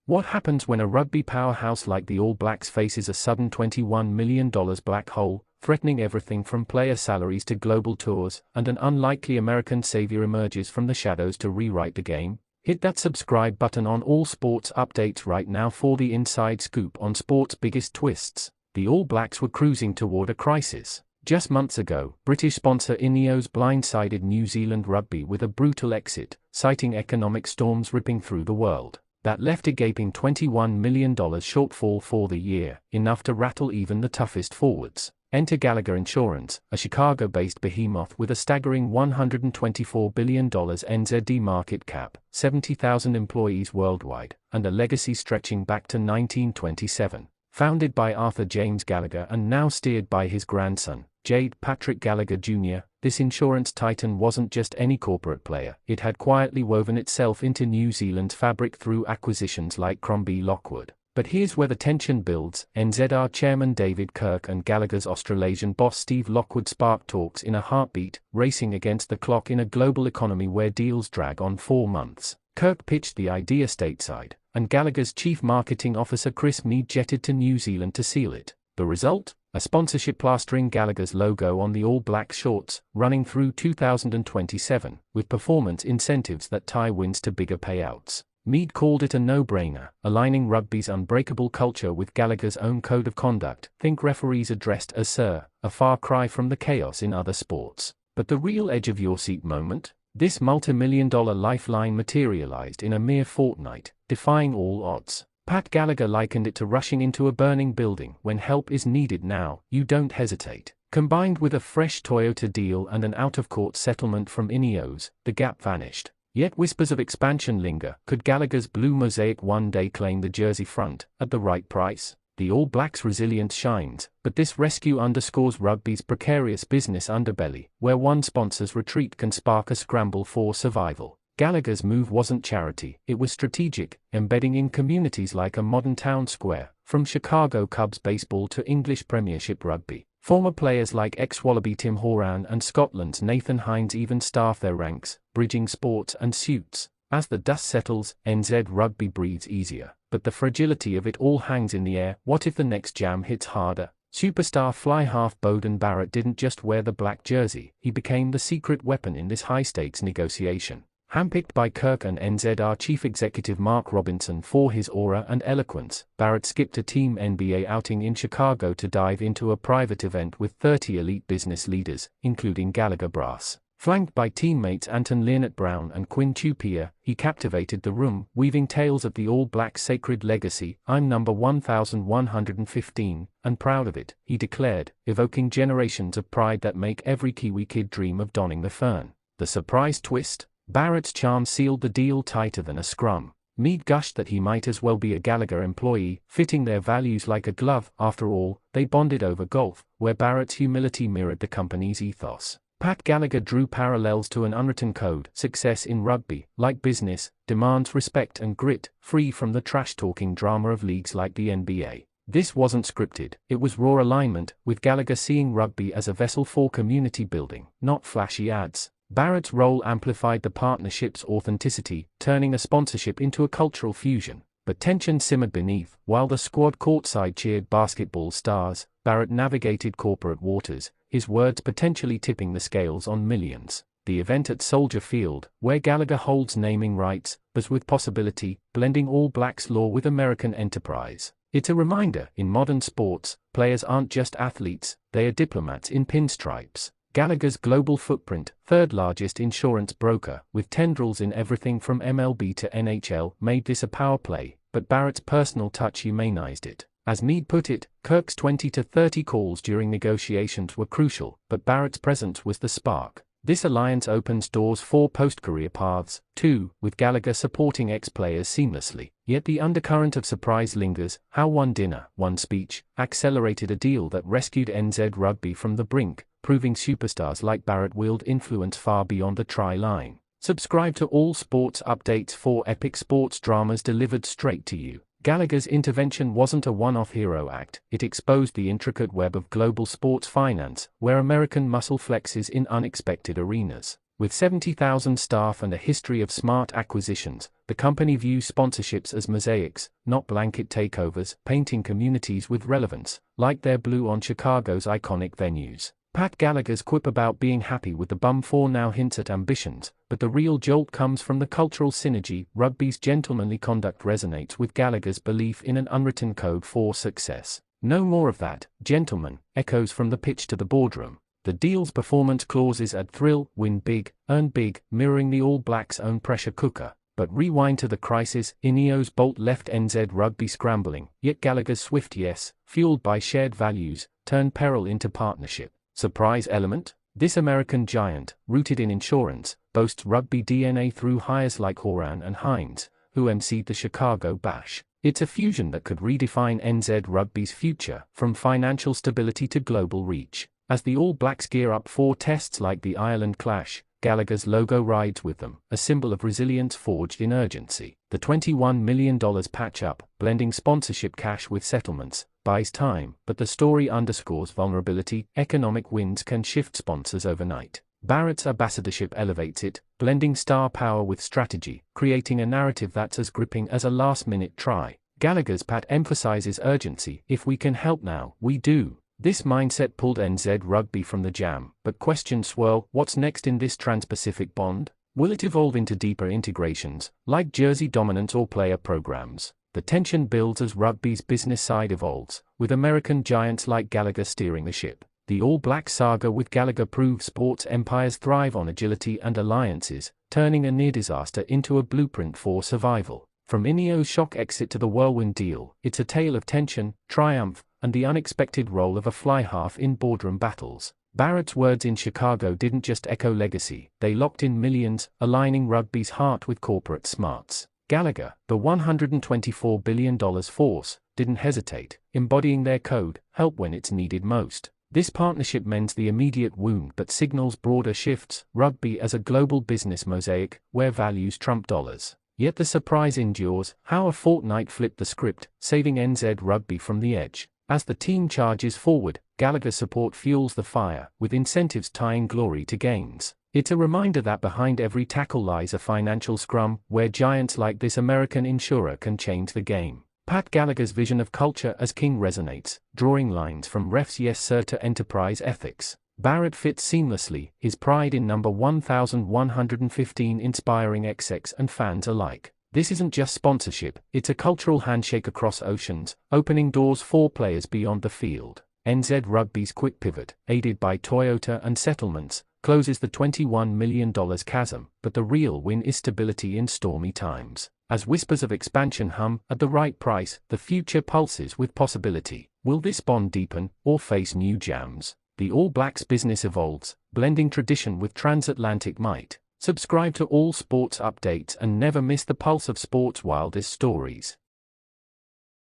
What happens when a rugby powerhouse like the All Blacks faces a sudden $21 million black hole, threatening everything from player salaries to global tours, and an unlikely American savior emerges from the shadows to rewrite the game? Hit that subscribe button on all sports updates right now for the inside scoop on sports' biggest twists. The All Blacks were cruising toward a crisis. Just months ago, British sponsor Ineos blindsided New Zealand Rugby with a brutal exit, citing economic storms ripping through the world. That left a gaping $21 million shortfall for the year, enough to rattle even the toughest forwards. Enter Gallagher Insurance, a Chicago-based behemoth with a staggering $124 billion NZD market cap, 70,000 employees worldwide, and a legacy stretching back to 1927. Founded by Arthur James Gallagher and now steered by his grandson, Jade Patrick Gallagher Jr., this insurance titan wasn't just any corporate player. It had quietly woven itself into New Zealand's fabric through acquisitions like Crombie Lockwood. But here's where the tension builds. NZR chairman David Kirk and Gallagher's Australasian boss Steve Lockwood spark talks in a heartbeat, racing against the clock in a global economy where deals drag on 4 months. Kirk pitched the idea stateside, and Gallagher's chief marketing officer Chris Mead jetted to New Zealand to seal it. The result? A sponsorship plastering Gallagher's logo on the All Black shorts, running through 2027, with performance incentives that tie wins to bigger payouts. Mead called it a no-brainer, aligning rugby's unbreakable culture with Gallagher's own code of conduct. Think referees addressed as Sir, a far cry from the chaos in other sports. But the real edge-of-your-seat moment? This multimillion-dollar lifeline materialized in a mere fortnight, defying all odds. Pat Gallagher likened it to rushing into a burning building. When help is needed now, you don't hesitate. Combined with a fresh Toyota deal and an out-of-court settlement from Ineos, the gap vanished. Yet whispers of expansion linger. Could Gallagher's blue mosaic one day claim the jersey front, at the right price? The All Blacks' resilience shines, but this rescue underscores rugby's precarious business underbelly, where one sponsor's retreat can spark a scramble for survival. Gallagher's move wasn't charity, it was strategic, embedding in communities like a modern town square, from Chicago Cubs baseball to English Premiership rugby. Former players like ex-Wallaby Tim Horan and Scotland's Nathan Hines even staff their ranks, bridging sports and suits. As the dust settles, NZ Rugby breathes easier, but the fragility of it all hangs in the air. What if the next jam hits harder? Superstar fly half Beauden Barrett didn't just wear the black jersey, he became the secret weapon in this high-stakes negotiation. Handpicked by Kirk and NZR chief executive Mark Robinson for his aura and eloquence, Barrett skipped a Team NBA outing in Chicago to dive into a private event with 30 elite business leaders, including Gallagher brass. Flanked by teammates Anton Leonard-Brown and Quinn Tupia, he captivated the room, weaving tales of the All Blacks' sacred legacy. "I'm number 1115, and proud of it," he declared, evoking generations of pride that make every Kiwi kid dream of donning the fern. The surprise twist? Barrett's charm sealed the deal tighter than a scrum. Mead gushed that he might as well be a Gallagher employee, fitting their values like a glove. After all, they bonded over golf, where Barrett's humility mirrored the company's ethos. Pat Gallagher drew parallels to an unwritten code. Success in rugby, like business, demands respect and grit, free from the trash-talking drama of leagues like the NBA. This wasn't scripted, it was raw alignment, with Gallagher seeing rugby as a vessel for community building, not flashy ads. Barrett's role amplified the partnership's authenticity, turning a sponsorship into a cultural fusion. But tension simmered beneath. While the squad courtside cheered basketball stars, Barrett navigated corporate waters, his words potentially tipping the scales on millions. The event at Soldier Field, where Gallagher holds naming rights, was with possibility, blending All Blacks law with American enterprise. It's a reminder, in modern sports, players aren't just athletes, they are diplomats in pinstripes. Gallagher's global footprint, third largest insurance broker, with tendrils in everything from MLB to NHL, made this a power play, but Barrett's personal touch humanized it. As Mead put it, Kirk's 20 to 30 calls during negotiations were crucial, but Barrett's presence was the spark. This alliance opens doors for post-career paths, too, with Gallagher supporting ex-players seamlessly. Yet the undercurrent of surprise lingers. How one dinner, one speech, accelerated a deal that rescued NZ Rugby from the brink, proving superstars like Barrett wield influence far beyond the try-line. Subscribe to all sports updates for epic sports dramas delivered straight to you. Gallagher's intervention wasn't a one-off hero act, it exposed the intricate web of global sports finance, where American muscle flexes in unexpected arenas. With 70,000 staff and a history of smart acquisitions, the company views sponsorships as mosaics, not blanket takeovers, painting communities with relevance, like their blue on Chicago's iconic venues. Pat Gallagher's quip about being happy with the bum four now hints at ambitions, but the real jolt comes from the cultural synergy. Rugby's gentlemanly conduct resonates with Gallagher's belief in an unwritten code for success. No more of that, gentlemen, echoes from the pitch to the boardroom. The deal's performance clauses add thrill, win big, earn big, mirroring the All Blacks' own pressure cooker. But rewind to the crisis, Ineos' bolt left NZ Rugby scrambling, yet Gallagher's swift yes, fueled by shared values, turned peril into partnership. Surprise element? This American giant, rooted in insurance, boasts rugby DNA through hires like Horan and Hines, who emceed the Chicago Bash. It's a fusion that could redefine NZ Rugby's future, from financial stability to global reach. As the All Blacks gear up for tests like the Ireland Clash, Gallagher's logo rides with them, a symbol of resilience forged in urgency. The $21 million patch-up, blending sponsorship cash with settlements, buys time, but the story underscores vulnerability. Economic wins can shift sponsors overnight. Barrett's ambassadorship elevates it, blending star power with strategy, creating a narrative that's as gripping as a last-minute try. Gallagher's Pat emphasizes urgency. If we can help now, we do. This mindset pulled NZ Rugby from the jam, but questions swirl: what's next in this trans-Pacific bond? Will it evolve into deeper integrations, like jersey dominance or player programs? The tension builds as rugby's business side evolves, with American giants like Gallagher steering the ship. The All Black saga with Gallagher proves sports empires thrive on agility and alliances, turning a near disaster into a blueprint for survival. From Ineos' shock exit to the whirlwind deal, it's a tale of tension, triumph, and the unexpected role of a fly-half in boardroom battles. Barrett's words in Chicago didn't just echo legacy, they locked in millions, aligning rugby's heart with corporate smarts. Gallagher, the $124 billion force, didn't hesitate, embodying their code, help when it's needed most. This partnership mends the immediate wound but signals broader shifts, rugby as a global business mosaic, where values trump dollars. Yet the surprise endures, how a fortnight flipped the script, saving NZ Rugby from the edge. As the team charges forward, Gallagher's support fuels the fire, with incentives tying glory to gains. It's a reminder that behind every tackle lies a financial scrum, where giants like this American insurer can change the game. Pat Gallagher's vision of culture as king resonates, drawing lines from refs yes sir to enterprise ethics. Barrett fits seamlessly, his pride in number 1115 inspiring execs and fans alike. This isn't just sponsorship, it's a cultural handshake across oceans, opening doors for players beyond the field. NZ Rugby's quick pivot, aided by Toyota and settlements, closes the $21 million chasm, but the real win is stability in stormy times. As whispers of expansion hum, at the right price, the future pulses with possibility. Will this bond deepen, or face new jams? The All Blacks business evolves, blending tradition with transatlantic might. Subscribe to all sports updates and never miss the pulse of sports' wildest stories.